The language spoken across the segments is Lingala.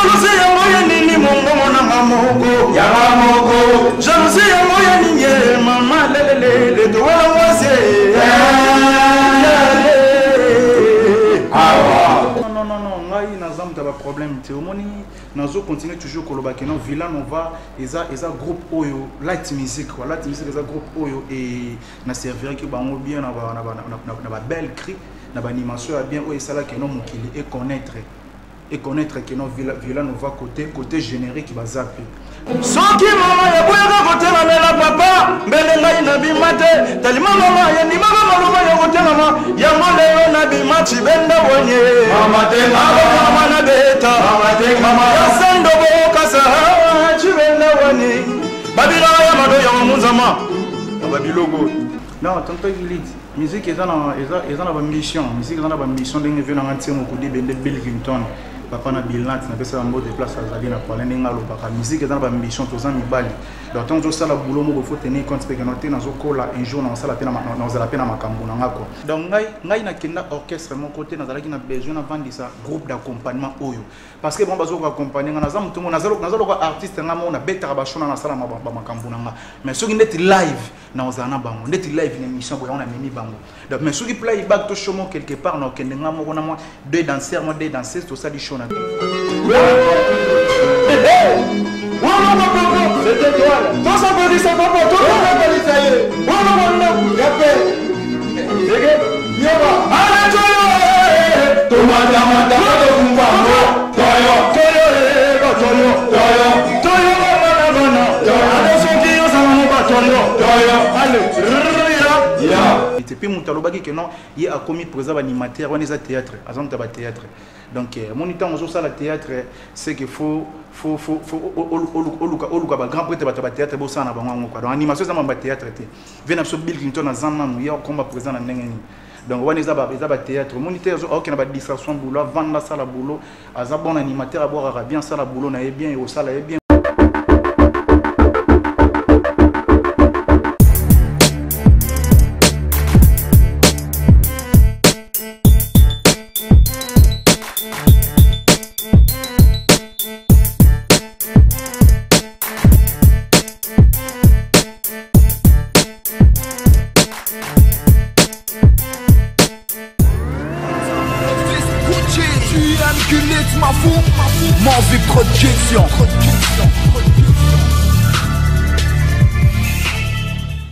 jalousie ya moya nini mongo na mamoko ya mamoko jalousie ya moya nini mama lelele to wala mwase non ngai nazam ta ba problème te omoni nazo continuer toujours kolobaki non Villa Nova eza groupe oyo light music quoi light music eza groupe oyo et na servir ki bango bien na ba belle cri na ba animation ya bien oyo sala que non mokili et connaître que non Villa Nova côté générique bazapi soki mama ya boyaka kotela mela papa mbele ngai na bimate talima mama ya ndimaka maloma ya kotela mama ya moleo na bimati benda wonye mama te mama na beta mama te mama ya sando bokasa chibenda wonye babila ya mado ya munzama babilogo non tonto Gilite musique eza na ba mission musique eza na ba mission ndenge vena ngantemo kudi bende Bill Clinton papa na bilant na pesa mbo de place azali na parler ninga lo baka musique dans ba mission toza mibali donc tant que ça la boulot mo faut tenir compte que noter na zokola un jour na sala pena na zala pena makambo na ngako donc ngai na kenda orchestre mon côté na zala ki na besoin na vendre ça groupe d'accompagnement oyo parce que bon bazo ko accompagner na za mutumo na zalo ko artiste ngamo na beta ba shona na sala makambo na nga mais soki net live na ozana bango net live na mission boya on a mimi bango donc mais soki play back to show mo quelque part na kende ngamo ko na mo deux danseurs tout ça du show. C'était toi. Tout ça peut dire ça pour tout le monde peut dire ça y est. Non, rappel. Yoba. Allez, Toyo. Tomata mata et puis Moutalobaki que non, il y a commis présent animateur, on est à théâtre, à théâtre. Donc mon temps on joue la théâtre, c'est qu'il faut grand prêtre ba théâtre bo sana bango quoi. Donc animation ça m'a théâtre té. Vient absolument Bill Clinton na zanna nous y a combat présent na ndenge. Donc on est à théâtre, moniteur OK na ba distraction boulot, vendre la salle boulot, aza bon animateur à boire bien ça la boulot na bien et au salle est bien.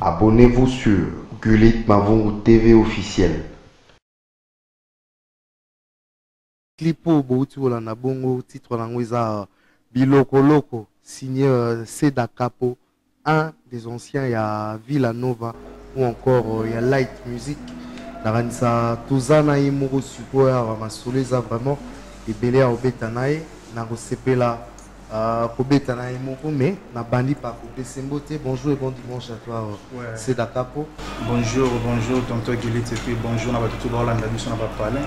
Abonnez-vous sur Gulite Mavungu TV officiel. Clipo Bouti Olana Bongo, titre Langweza Biloko Loko, signé Seda Capo, un des anciens, il y a Villa Nova, ou encore il y a Light Music. Naranisa Tozana Imoro Supoa, Ramasoleza vraiment, et Belé Obetanae, Narosepela. Kobetana Imoko, mais na bandi par Kobe Sembote. Bonjour et bon dimanche à toi, c'est Dakapo. Bonjour, tonton Gilite, et puis bonjour, on va tout le monde dans la mission, on va parler.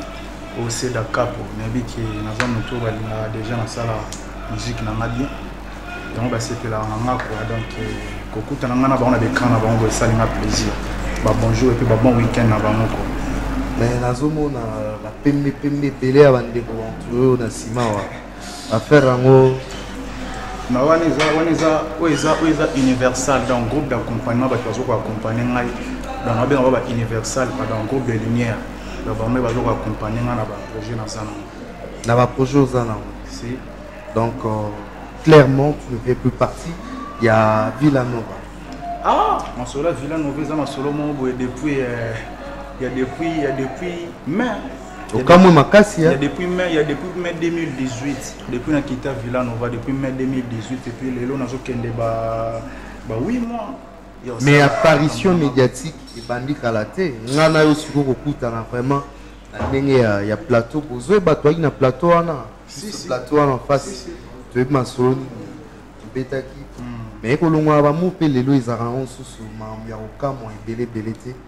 Au c'est Dakapo, Nabi qui est dans un auto, il a déjà dans la salle musique, dans la bien. Donc, c'est là, on a donc, Koku Tanangana, on a des crans avant, on va saluer plaisir. Bonjour et puis bon week-end avant nous. Mais Nazomo, la pembe belé avant de rentrer, on a Sima, à faire un mot. Na waniza universal dans groupe d'accompagnement parce que accompagner dans la bien universal dans groupe de lumière donc on va accompagner na ba projet na sana na ba projet zana si donc clairement tu ne fais plus partie il y a Villa Nova mon solo Villa Nova ça mon solo mo depuis il y a depuis mai. Il y a depuis mai 2018, depuis la quitté Villa Nova, depuis mai 2018, et puis les lots n'ont qu'un bah 8 mois. Mais apparition médiatique et bandit kalaté, on a eu sur le coup, vraiment, il y a plateau, vous avez battu un plateau, plateau en face, tu es ma solo, tu es bêta qui. Mais quand on a moupé les lois, ils ont sous ma aucun moins belé.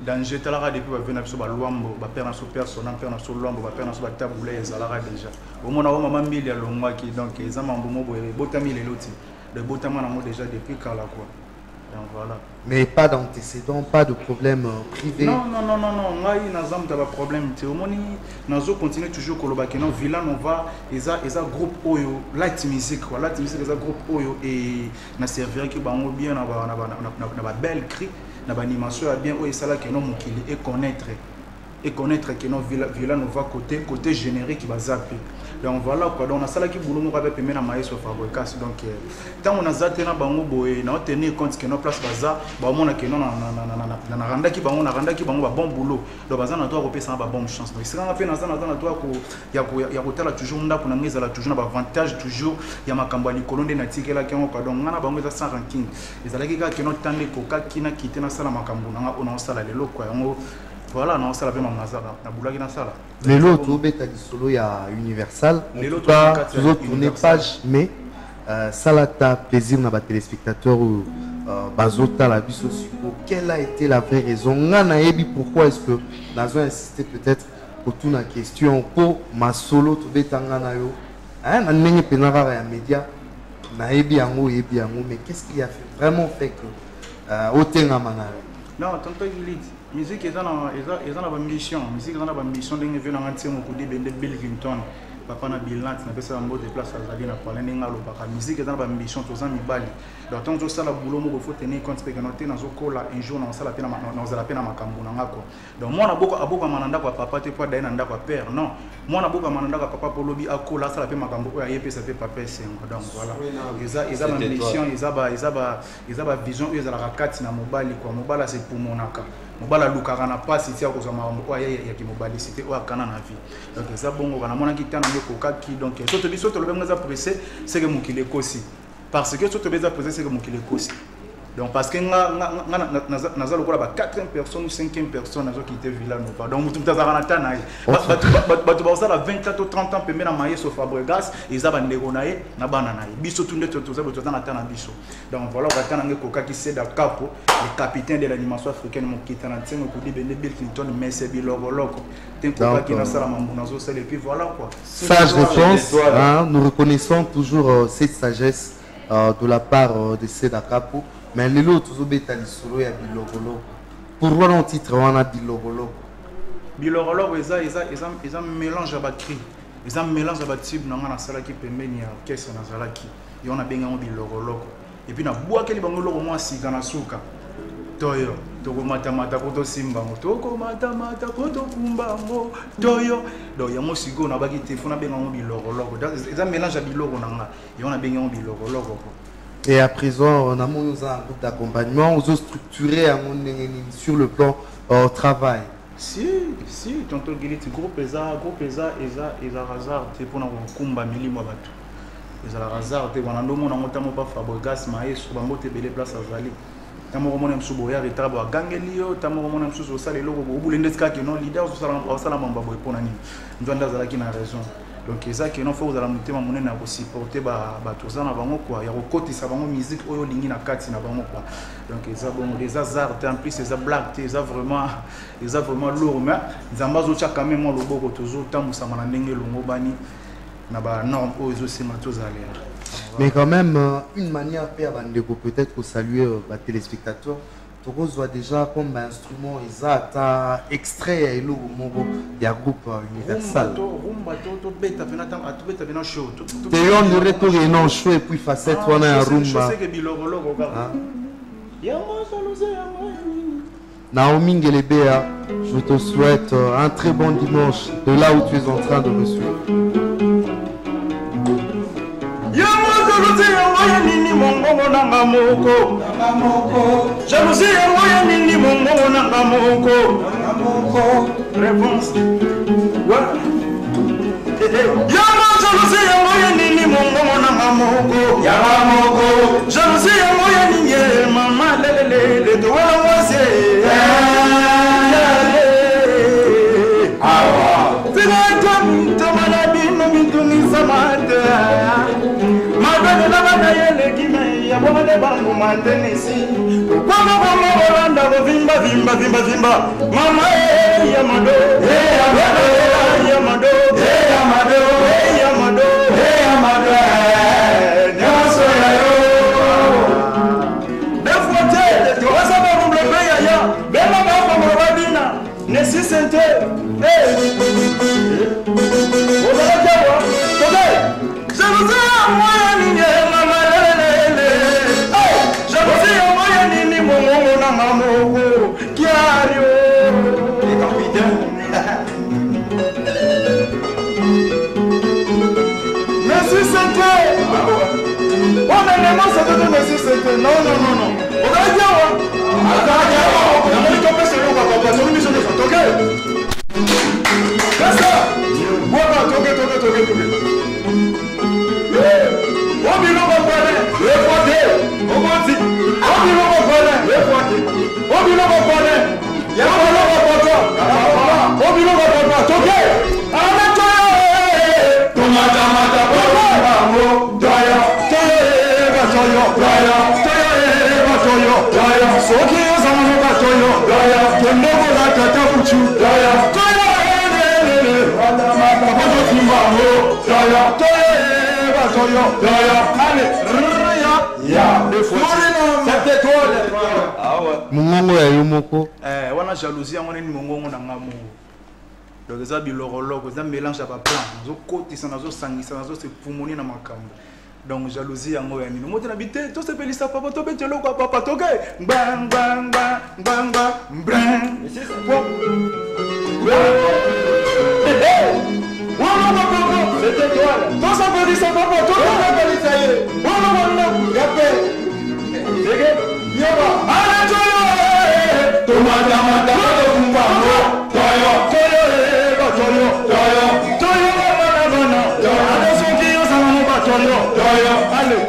Dans je t'ai depuis venir sur Balouambo, perdre sur personne, perdre sur Luambo, perdre sur Taboulé, ils ont déjà. Au moment où maman mille longs qui donc ils ont un bon mot, botami les lotis. Le botama n'a déjà depuis quand la quoi. Donc voilà. Mais pas d'antécédents, pas de problème privé. Non, ngai nazam ta problème te omoni nazo continuer toujours kolobaki non Villa Nova eza groupe oyo light music quoi light music eza groupe oyo et na servir ki bango bien na ba belle cri na ba animation ya bien oyo sala que non mokili et connaître que non Villa Nova côté générique bazapi. Donc voilà quoi, donc on a ça qui boulot nous avec paiement na maïs au fabrication donc tant on a zaté na bango boy na tenir compte que nos place baza ba mona que non na randa ki bango ba bon boulot donc baza na toi repé ça ba bonne chance donc si on a fait na toi ko ya ko tala toujours nda kuna ngeza la toujours na ba avantage toujours ya makambo ni kolonde na tikela ke ngoko donc ngana bango za sans ranking ezalaki ka que non tande ko ka kina kité na sala makambo na on a sala lelo quoi yango. Voilà, non, ça la fait ma sala. Na boulagi na sala. Les lots au bêta du solo il y a Universal. Les lots toujours tourner page mais ça là ta plaisir na ba téléspectateurs ou bazota la biso sur quelle a été la vraie raison ngana yebi pourquoi est-ce que nazo insister peut-être pour toute la question pour ma solo to bêta ngana yo hein na ndenge penara ya média na yebi yango mais qu'est-ce qui a vraiment fait que otenga mangana non tonto Gilid musique est dans la mission musique dans la mission d'engue vient en entier mon coup de Bill Clinton papa na Bill Nat na pesa mot de place à Zali na parler ngalo baka musique dans la mission tous en mibali donc tant que ça la boulot mo faut tenir compte que noter na zokola un jour na ça la pena na la pena makambu na ngako donc moi na boko mananda kwa papa te kwa daina nda kwa père non moi na boko mananda kwa papa polobi akola ça la pena makambu ya yepe ça fait papa sengo donc voilà ils ma mission ils ba vision ils la rakati na mobali kwa mobala c'est pour monaka mobala lukaka na pasi tia ko zama ya ki mobali c'était o akana na vie donc ça bongo kana mona kitana ko kaki donc soto biso to lobenga za pressé c'est que mukile kosi parce que soto beza pressé c'est que mukile kosi donc parce que naza lokola ba 4e personne ou 5e personne nazo quitter Villa Nova donc mutu mtazaka na tana batu ba sala 24 ou 30 ans pemena maye so Fabregas eza ba ndeko na ye na bana na ye biso tunde toza botoza na tana biso donc voilà ka tana ngeko kaki Seda Capo le capitaine de l'animation africaine mon kitana tsengo ko di bende Bill Clinton mais c'est biloko tempo kaki na sala mambo nazo sala et puis voilà quoi sage réponse hein, nous reconnaissons toujours cette sagesse de la part de Seda Capo. Mais les autres ont été solo ya bilogolo. Pourquoi non titre on a bilogolo? Bilogolo ils ont mélange à batterie. Ils ont mélange à batterie dans la salle qui permet ni orchestre na salle qui. Et on a bien un bilogolo. Et puis na bois quel bango logo moi si kana suka. Toyo, toko mata koto simba mo. Toko mata koto kumba mo. Toyo. Donc ya mo sigo na baki téléphone bien un bilogolo. Ils ont mélange à bilogo nanga. Et on a bien un bilogolo. Et à présent, on a un groupe d'accompagnement, on a structuré sur le plan travail. Si, tonton Guilit, groupe ESA Razard, c'est pour nous combattre milimo batu. ESA Razard, c'est pour nous montrer pas Fabregas, Maïs, sur la montée belle place à Zali. Tamo romona msuboya retabo a gangelio tamo romona msuso sale logo bo bulendeska ke non leader so sala mamba boy pona ni ndwanda zala ki na raison donc eza ke non faut za la mutema monene na ko supporter ba toza na bango quoi ya ko kotisa bango musique oyo lingi na kati na bango quoi donc eza bon les arts en plus eza black eza vraiment lourd mais nzamba zo cha quand même mo loboko toujours tamusa mana ndenge longo bani na ba norme oyo zo sima toza l'air. Mais quand même, une manière peut-être pour saluer les téléspectateurs, tu reçois déjà comme instrument exact, extrait et le groupe Universal. Tu es retour et non chaud et puis facette, on a un rumba. Naomi Ngelebea, je te souhaite un très bon dimanche de là où tu es en train de me suivre. Jalousie ya moya nini mongongo nanga moko jalousie ya moya nini mongongo nanga moko réponse what yama jalousie ya moya nini mongongo nanga moko jalousie ya moya nini mama lelele de wala wase awa tina tamana bino mituni samate madame la bataille qui me ya bon de bango mantenisi mama Rolanda go vimba mama ya mado ya mado nyaso ya yo defote Mungongo ya Yomoko. Wana jalousie on est mungongo na ngamu. Donc ça bilorologo, ça mélange à pas plan. Zo côté ça nazo sangisa nazo se pumoni na makambo. Donc jalousie yango ya nini. Moto na bité, to se pelisa papa to bete loko papa toke. Bang bang bang bang bang bang. C'est ça. C'était toi là. Toi ça peut dire ça papa, toi ça peut dire ça y est. Voilà, yapé. Dégage. Yoba. Allez toi. Tomata mata kumba. Toyo. Toyo. Toyo. Toyo bana. Allez son qui on s'en va toyo. Toyo. Allez.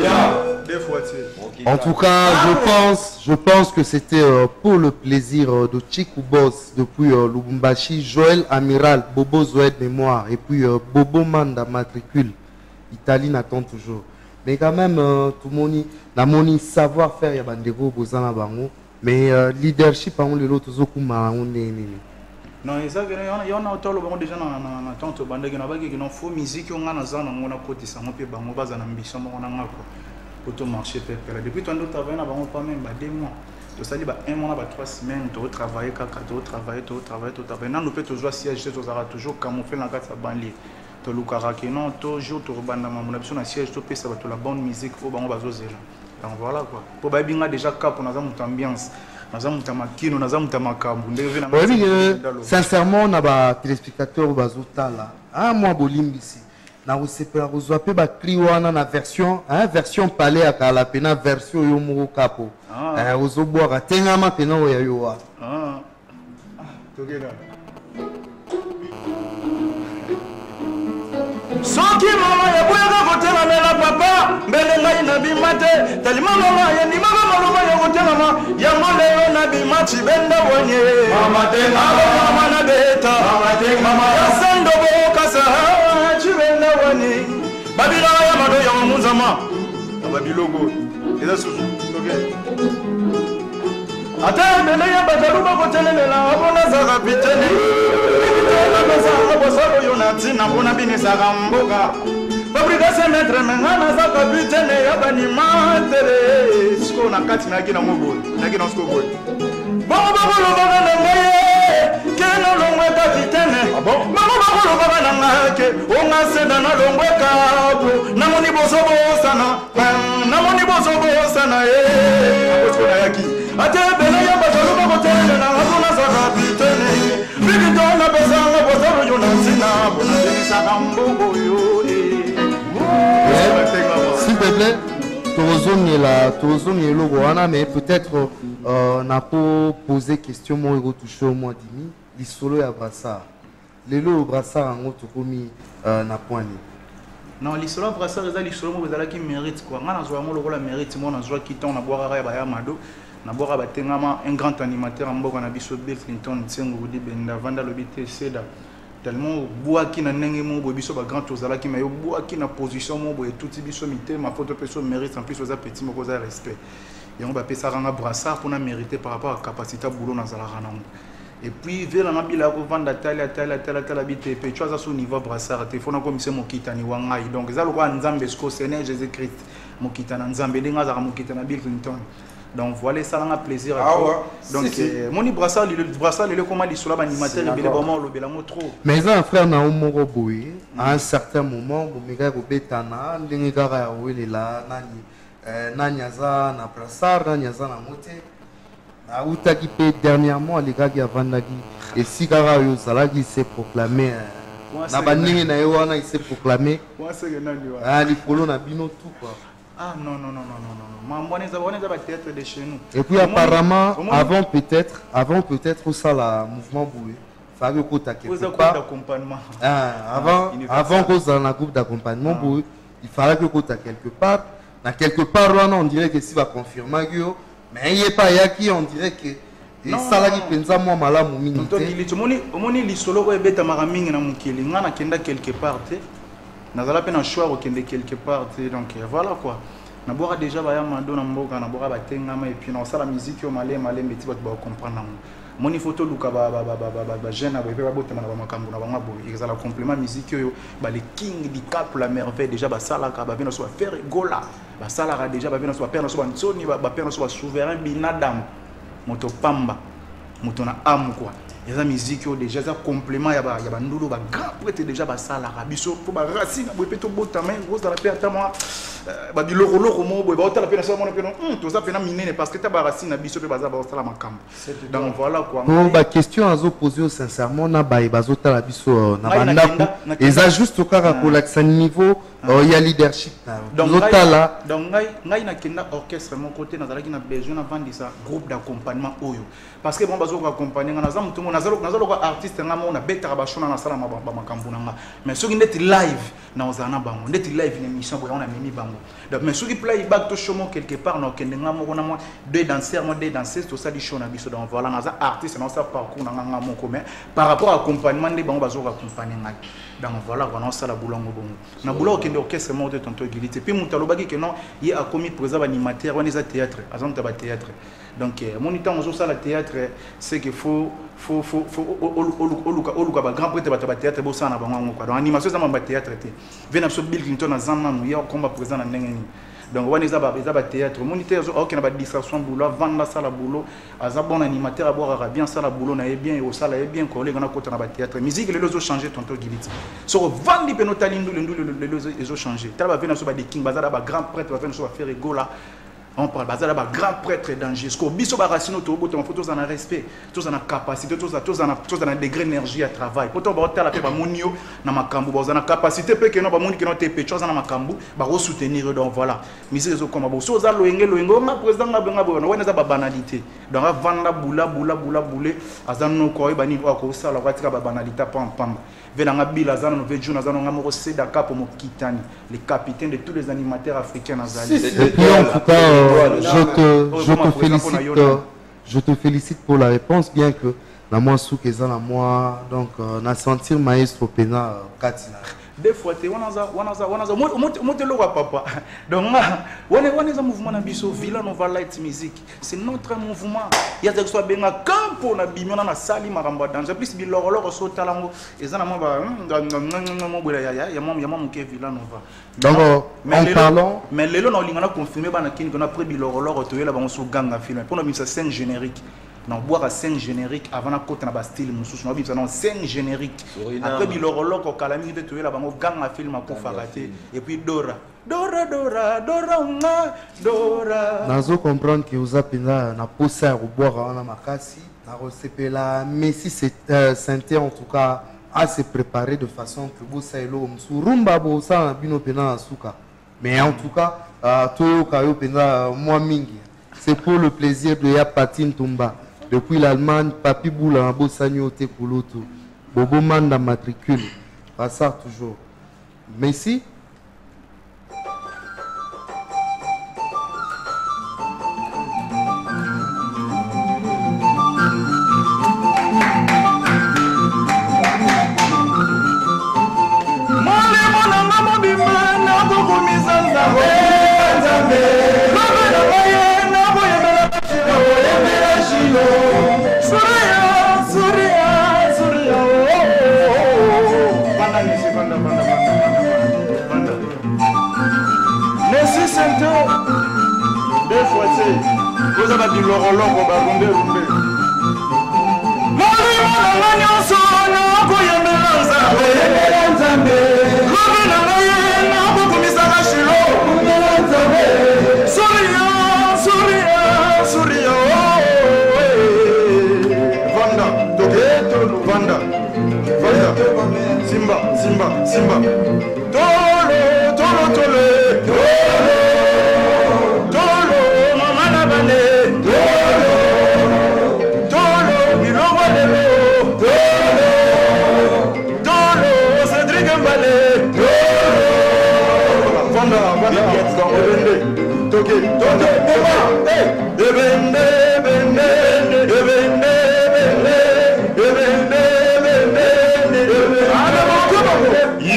Ya. Des fois c'est. En tout cas, je pense que c'était pour le plaisir de Chikou Boss depuis Lubumbashi, Joël Amiral, Bobo Zoed Mémoire et puis Bobo Manda Matricule. Italie n'attend toujours. Mais quand même, tout le monde a mon savoir-faire, il y a des bozana bango. Mais leadership, on les autres zokuma on est. Non, ça il y en a autant le bango déjà na tante bande qui n'a pas qui non faux musique on a na zana on a côté ça on peut bango bazana ambition on a ngako. Auto marché pépère. Depuis ton autre travail, on a pas même 2 mois. Tu sais, un mois, 3 semaines, tu travailles, tu travailles. Non, nous peut toujours siège, tu auras toujours camoufler dans la banlieue. Tu as non, toujours tu rebanda mon option à siège, tu peux savoir la bonne musique, faut bango bazo zéro. Donc voilà quoi. Pour bien déjà cap, on a une ambiance. On a une makino, on a une makambu. Sincèrement, on a des téléspectateurs bazota là. Ah moi bolimbi ici. Na osepela kozwa pe ba cli wana na version version palais akala pena version yo moko kapo ozoboaka tengama pena oya yo wa tokela soki mama ya boyaka kotelamela papa mbele ngai na bima te talima mama ya ndimaka maloba ya kotelama yango lelo na bima cibenda wonye mama na beta ya sando bokasa cibenda wani babila ya mado ya munzama babilogo eza susu ata mbele ya bataluba kotelemela abona za kapitene na binisaka mboka fabrika se maître mengana za kapitene ya banimatere siko na kati na kina moboy na kina siko boy bongo bakolobaka na ngai keno longwe kapitene bongo bakolobaka na ngai ke onga seda na longwe kabu namoni bozobosana namoni bozobosana akosiko yaki ate bele ya batoluba kotelemela abona za kapitene s'il te plaît, mais peut-être n'a pas posé question moi touché au mois demi l'isolo ya brassard lelo brassard en autre commis na point non l'isolo brassard eza l'isolo mo bezala qui mérite quoi ngana zo mo lokola mérite mo na zo ki ton na boira ba ya mado na boira batengama un grand animateur en mboka na biso Bill Clinton tsengo di benda vanda lobité seda tellement boa ki na ndenge mo bo biso ba grand ozala ki mayo boa ki na position mo bo et tout biso mité ma photo perso mérite en plus oza petit mo koza respect yango ba pesa ranga brassard pour na mériter par rapport à capacité boulot na zala ranango et puis vela na bila ko vanda tala bité pe tu as son niveau brassard te fona comme c'est mo kitani wangai donc za lokwa nzambe sko Seigneur Jésus Christ mo kitana nzambe denga za mo kitana Bill Clinton donc voilà ça a plaisir Ah ouais. donc moni brassard le comment il soit animateur le vraiment le belango trop mais un frère na moko boye à un certain moment bomeka ko betana ndenge kaka ya welela nani aza na brassard nani aza na mote autaki pe dernièrement alikaki avandaki esi kaka oyo ozalaki se proclamé na bandenge na ye wana il s'est proclamé likolo na bino tout quoi. Ah non. On est à théâtre de chez nous. Et puis apparemment, avant peut-être ça la mouvement boué. Fallait que tu quelque part. Avant cause dans la groupe d'accompagnement boué, il fallait que tu quelque part. Dans quelque part on dirait que si va confirmer que mais il y a pas yaki on dirait que et ça là qui pensa moi malamu mingi. Omoni li solo ko ebeta maramingi na mukili ngana kenda quelque part. Nazala pe na choix okende quelque part donc voilà quoi na boka déjà ba ya mando na mboka na boka batengama et puis na sala musique yo malé beti ba comprendre moni photo luka ba jeune ba pe ba botama na ba makambo na ba ngabo ezala complément musique yo ba les king di cap la merveille déjà ba sala ka ba vena so faire gola ba sala ka déjà ba vena so père na so ba nsoni ba père na so souverain binadam moto pamba moto na âme quoi. Il y a des musiques qui ont déjà un complément, il y a des ndolo, des grands prêtres déjà des salariés. Biso pour des racines, des pétos botamins, gros dans la paix à moi. Des loro mo, des autres la paix à moi, tout ça peine miner parce que tu as des racines, biso pe bazar bazar la macam. Donc voilà quoi. Bon, bah question à vous poser sincèrement, na ba bazar la biso na banda. Et ça juste au cas pour l'accent niveau, il y a leadership. Donc ngai na kenda orchestre mon côté na zalaki na besoin avant ça groupe d'accompagnement oyo. Parce que bon bazo ko accompagner na zamu tout nazalo artiste ngamo na beta ba shona na sala makambu na mais soki ndeti live na ozana bango ndeti live na mission boya on a mimi bango donc mais soki playback to show quelque part na kende ngamo na moi deux danseurs tout ça di show na biso donc voilà na za artiste na ça parcours na ngamo commun par rapport à accompagnement de bango bazo accompagner ngai donc voilà on a ça la boulongo bongo na boulongo kende orchestre mo de tonto Gilité puis mutalobaki que non il a commis présent animateur on est à théâtre azonta ba théâtre donc mon temps on ça la théâtre c'est qu'il faut oluka ba grand prêtre ba théâtre bo ça na bango quoi donc animation ça ba théâtre te vena so Bill Clinton na zama no ya combat présent na ndenge ni donc on est à théâtre moniteur ok na ba distraction boulot vendre ça la boulot aza bon animateur aboira bien ça la boulot na bien au ça la bien collègue na côté na ba théâtre musique les autres changer tonto Gilité so vendre pe no talindu les autres changer tala ba vena so ba de king bazala ba grand prêtre ba vena so ba faire gola. On parle de grand prêtre danger. Ce qu'on biso barasino to boto tous en respect, tous en capacité, tous en degré d'énergie à travail. Pourtant ba hôtel la monio na makambu, ba en capacité pe que non ba moni que non te pe na makambu, ba re soutenir donc voilà. Mise zo comme ba so za loenge na président na benga bona wana za ba banalité. Donc vanda boula boulé azano ko ba ni ko ça la watika ba banalité pam. Venanga bila zana no veju na zana ngamo seda kapo mo kitani, les capitaines de tous les animateurs africains nazali. Je te félicite pour la réponse, bien que la moi sous que ça la moi donc na sentir maestro pena katina. Des fois tu wanaza motelo wa papa. Donc on est un mouvement na biso Villa Nova Light Music. C'est notre mouvement. Il y a des soit benga campo na bimona na sali maramba dans plus bilorolo so talango ezana mo ba mo bola ya mo ke Villa Nova. Donc en parlant mais lelo na lingana confirmer ba na kini qu'on a pris bilorolo to yela ba so ganga film. Pour nous ça scène générique. Non boire à scène générique avant la côte na Bastille mususu no bimisa non scène générique après bilorolo ko kalami de toyela bango ganga film pour faraté et puis Dora nazo comprendre que vous appelez na posa au boire na makasi na recepela mais si c'est synthé en tout cas à se préparer de façon que bosa elo msurumba bosa bino pena suka mais en tout cas to kayo pena moi mingi c'est pour le plaisir de Yapatine Tumba. Depuis l'Allemagne, Papi Boula, Bossagno, Tekouloutou, Bobo Manda matricule. Pas ça toujours. Merci. eza ba biloroloko ba rumbe rumbe moni mona nyonso na koyembela nzambe lobi na ngai na kokumisa shilo Surya Vanda Togeto Vanda Simba Tolo Mama Nabane Tolo Bilongo Lelo Tolo Cedric Mbale Vanda Toge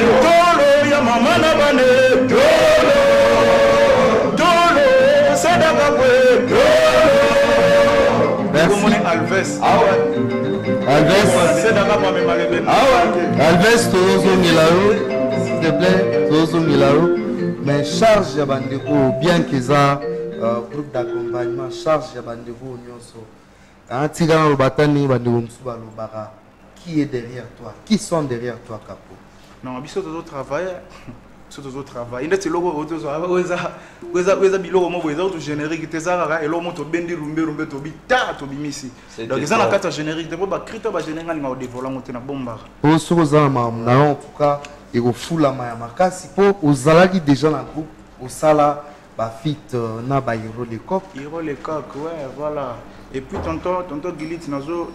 Tolo ya mama na bane Tolo sadaka kwe Merci Alves Alves sadaka pa me malebe Alves Tozo Milaro s'il te plaît Tozo Milaro mais charge ya bandeko bien que ça groupe d'accompagnement charge ya bandeko nyonso antika na batani bandeko msuba lobara qui est derrière toi qui sont derrière toi Capo non biso tozo travailler ndeti loko otozo weza biloko mo weza to générique tezara elo mo to bendi rumbe to bita to bimisi donc ils ont la carte générique de ba critère ba général nga o dévoiler monter na bomba pour ce que ça en tout cas et au fula maya makasi po ozalaki déjà na groupe au sala ba fit na ba hiro le coq ouais voilà et puis tonton Gilit nazo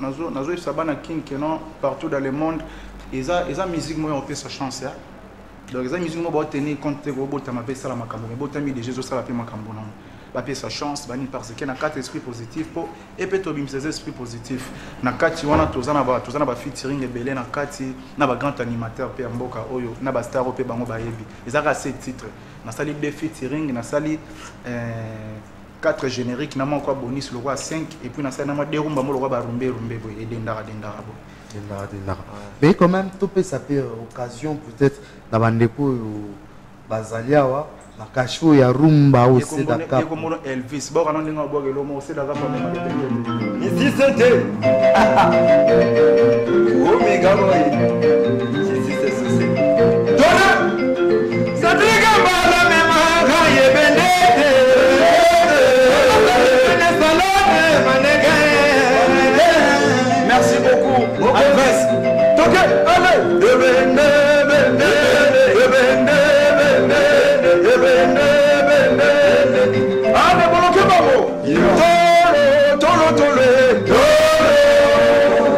sabana king non partout dans le monde eza musique moi on fait sa chance hein donc eza musique moi ba tenir compte robot ta mapé sala makambo mais botami de Jésus sala pe makambo non ba pe sa chance bani parce que na quatre esprits positifs po et peut tobim ces esprits positifs na kati wana tozana ba featuring ebele na kati na ba grand animateur pe mboka oyo na ba star pe bango ba yebi ezaka 7 titres na sali de featuring na sali 4 génériques na quoi bonus le roi 5 et puis na sali na de rumba mo le roi ba rumbe bo et dendara bo mais quand même topé ça peut occasion peut-être na bandeko bazaliawa na kasho ya rumba au sedaka yeko mono Elvis ba kana ndinga bo gelo mo sedaka pa me ici c'était omega boy ici c'est ceci dona sadriga bala me ma ga yebendete merci beaucoup Alves toke allez allez boloke babo tolo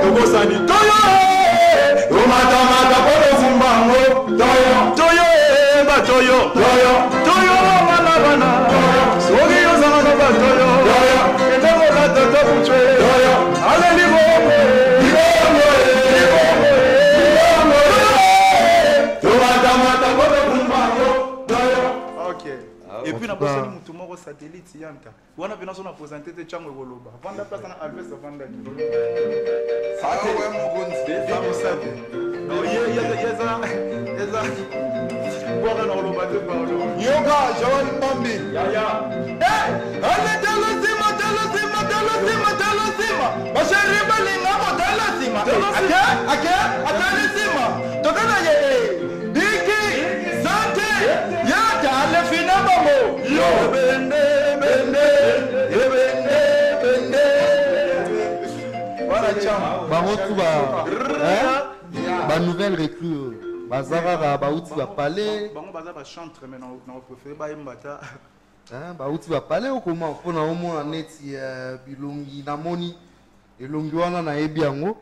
tobosani toyo mata bolo fumbango toyo bana sogi yozana no batoyo etango la toto fuchwe allez libo et puis na bosani mutu moko satellite yanta wana pena so na présenter te chango goloba vanda place na Alves vanda ça ouais mon gonzi ça vous savez non yeza bora na goloba te parlo yoga Joel Bambi ya ale talo sima bashari balinga modala sima ake atale sima tokana ye diki sante yata ale fina bamo yo bende voilà chama ba nouvelle recrue bazara ba uti ba palais bango baza ba chantre mais na préféré ba imbata ba uti ba palais o comment pona o mona neti bilongi na moni elongi wana na yebi yango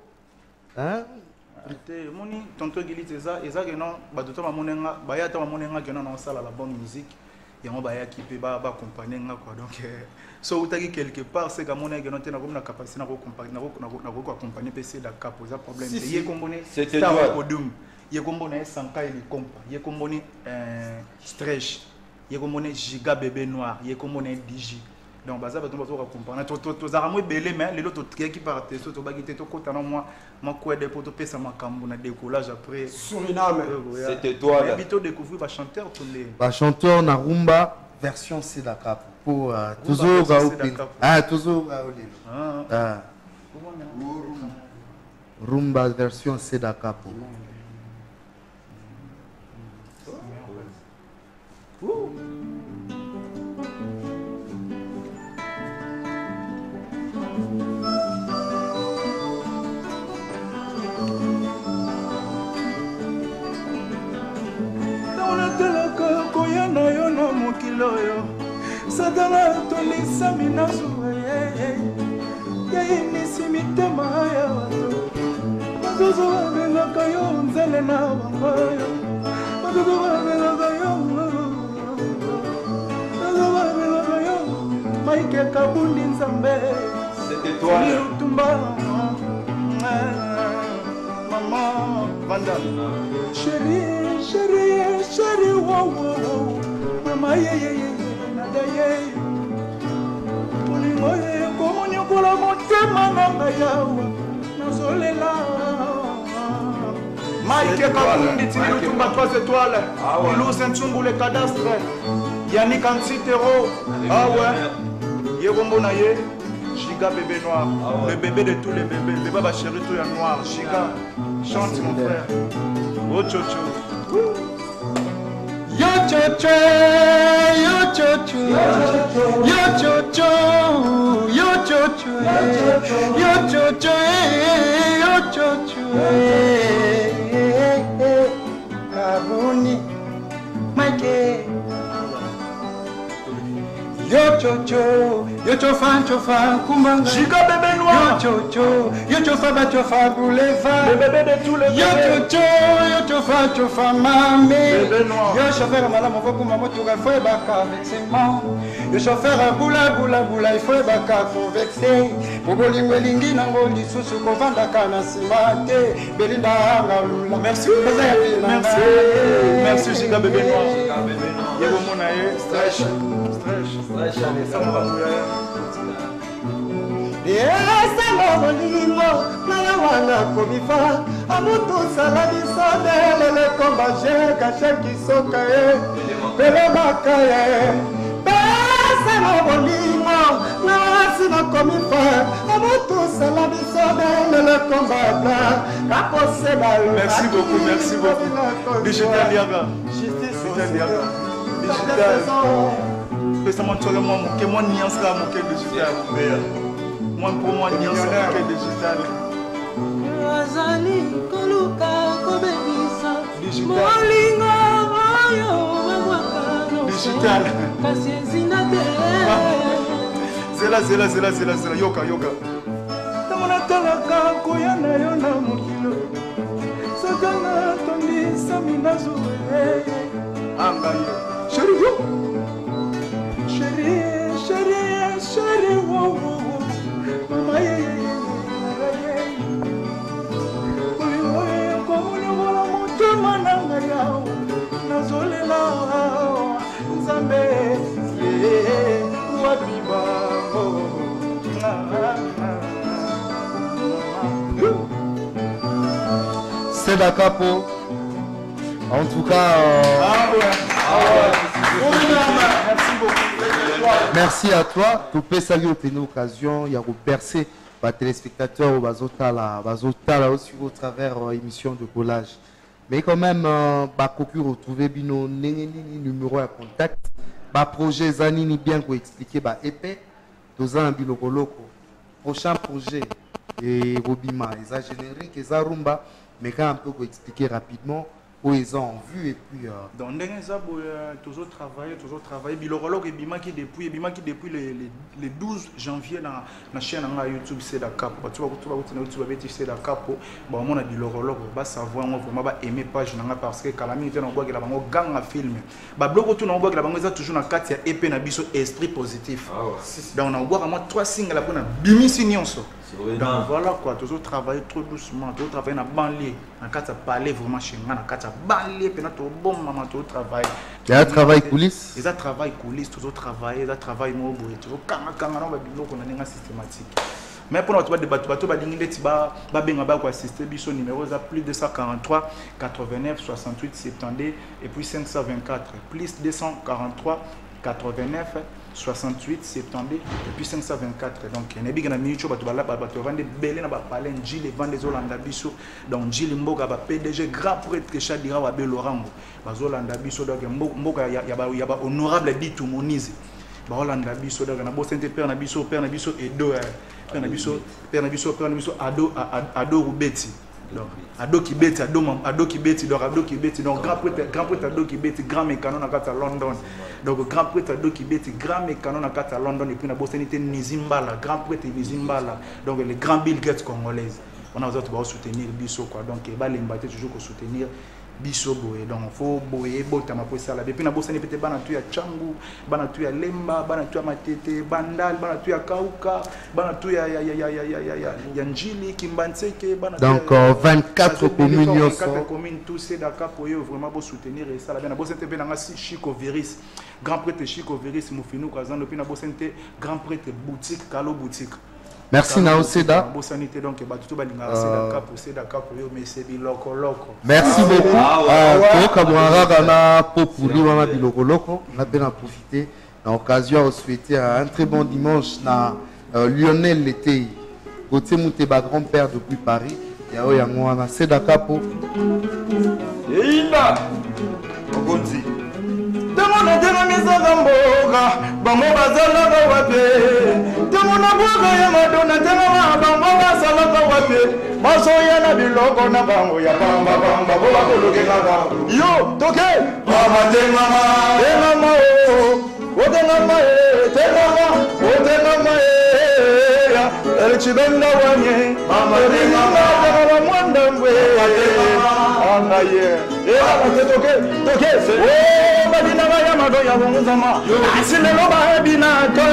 te moni tonto Gilit eza que non ba doto ba monenga ba ya ta ba monenga que non na sala la bonne musique yango ba ya kipe ba accompagner nga quoi donc so utaki quelque part c'est comme on est que non tena comme na capacité na ko accompagner PC da cap poser problème ye kombone c'était toi kodum ye kombone sanka ili kompa ye kombone stretch ye kombone giga bébé noir ye kombone digi donc baza bato bazo comprendre to za ramwe belé mais les autres qui partent so to bagité to kota na moi quoi de poto pesa makambo na décollage après Suriname c'était toi là bito découvrir ba chanteur tous les ba chanteur na rumba version Sedaka pour toujours toujours Rumba version Seda Capo. koyana yo na mokilo yo satana tolisa minasu yainisi mitema ya bato bazozo babengaka yo nzele na bango yo bazozo babengaka yo bazozo babengaka yo Maike Kabundi Nzambe Tumba Maman Vanda Chérie, chérie, chérie, wow, wow, Mama, nada, Komunyo kola motema nanga yawa Nazolela Maike Kabundi Tumba 3 étoiles Ilou Sentsumbu le cadastre Yannick Antitero Ah ouais Yegombo na ye Giga bébé noir Le bébé de tous les bébés Le baba chéri tout est noir Giga Chante mon frère Oh Chocho Yo Chocho Yo Chocho Yo Chocho Yo Chocho Yo Chocho Yo Chocho Kabundi Maike Yo chocho, yo chofan kumanga. Giga bébé noir. Yo chofa boulevard. Le bébé de tous les bébés. Yo chofa mami. Bébé noir. Yo chauffeur malamu vokuma motuga il faut baka vexement. Yo chauffeur boula il faut baka convexé. Bobolingo lingi nango lisusu kovanda kana simate. Belinda ngalula. Merci. Merci Giga bébé noir. Yego monaye stretch. Esanga molimo na yawana komifa amutu salabisa lele komba sheka shekisoka pele makaye esanga molimo na sina komifa amutu salabisa lele komba bla kapose balo. Merci beaucoup Digital Yaga Digital c'est mon tour moi que moi nuance là mon digital moi pour moi nuance là digital azali koluka kobebisa molingo oyo mwaka digital kasi zinate zela yoka tamona talaka koyana yo na mokilo satana tondi saminazo angayo chérie Chérie, wow, Mama, komunyo motema nanga yawo nazolela Nzambe wapi bango Seda Capo. En tout cas merci beaucoup. Merci à toi. Tu peux saluer une occasion. Il y a bercé les téléspectateurs au Bazotala aussi au travers émission de collage. Mais quand même, Bakoku retrouver bino numéro à contact. Projet Zanini bien pour expliquer épais. Dans un biloko loco. Prochain projet et Robima, les génériques, les rumba. Mais quand un peu pour expliquer rapidement. Ils ont en vue et puis dans toujours travailler bilorologue et bima qui depuis le 12 janvier dans la chaîne YouTube c'est la capo tu vas YouTube c'est la capo bon on a bilorologue va savoir moi vraiment va aimer page nanga parce que kalami était dans bois que la bango gang film ba blogo tout dans bois que la bango ça toujours dans 4 épée na biso esprit positif donc on a bois vraiment 3 singles la bonne bimi signonso. Donc voilà quoi, toujours travailler trop doucement, toujours travailler dans la banlieue, en cas de parler vraiment chez moi, en cas de banlieue, puis tout bon maman, toujours travailler. Il y a un travail coulisses. Il y a un travail coulisses, toujours travailler, il y a un travail mobile, toujours quand on a systématique. Mais pour notre débat, tu vas dire que assister biso numéro plus 243 89 68 72 et puis 524 plus 243 89 68 70 et puis 524. Donc il y a des minutes où tu vas vendre belé na ba palais njili vendre zolanda biso donc njili mboka ba PDG grand prêtre Chadira wa Belorango bazolanda biso donc mboka ya ba honorable bitu monize bazolanda biso donc na bo sente père na biso edo père na biso ado rubeti donc ado kibeti donc grand prêtre ado kibeti grand mécano na kata London donc grand prêtre ado kibeti grand mécano na kata London et puis na bosenité Nizimbala grand prêtre Nizimbala donc les grands Bill Gates congolaises on a besoin de soutenir biso quoi donc ba lembaté toujours ko soutenir biso boye donc faut boye botama po sala depuis na bosani pete bana tu ya changu bana tu ya lemba bana tu ya matete bandal bana tu ya kauka bana tu ya njili kimbanseke bana donc 24 communes 24 communes tous c'est d'accord pour eux vraiment beau soutenir et ça la bana bosante pe na Chico Veris grand prêtre Chico Veris mufinu kazan depuis na bosante grand prêtre boutique Kalo boutique. Merci Naoseda. Merci beaucoup. On a bien profité. On a occasion de souhaiter un très bon dimanche à Lionel Lété. Côté Mouteba, grand-père depuis Paris. Il y a un Seda Capo. Demona tena misaga mboga bango bazalaka wape demona boga ya madona tena bango bazalaka wape basoya na biloko na bango ya bamba bo bakolokelaka yo toke mama tengama o tengama ya elchibenda wanye mama tengama mwanda mbwe anga ye toke oh badina ya mado ya bonzama asilelo ba binato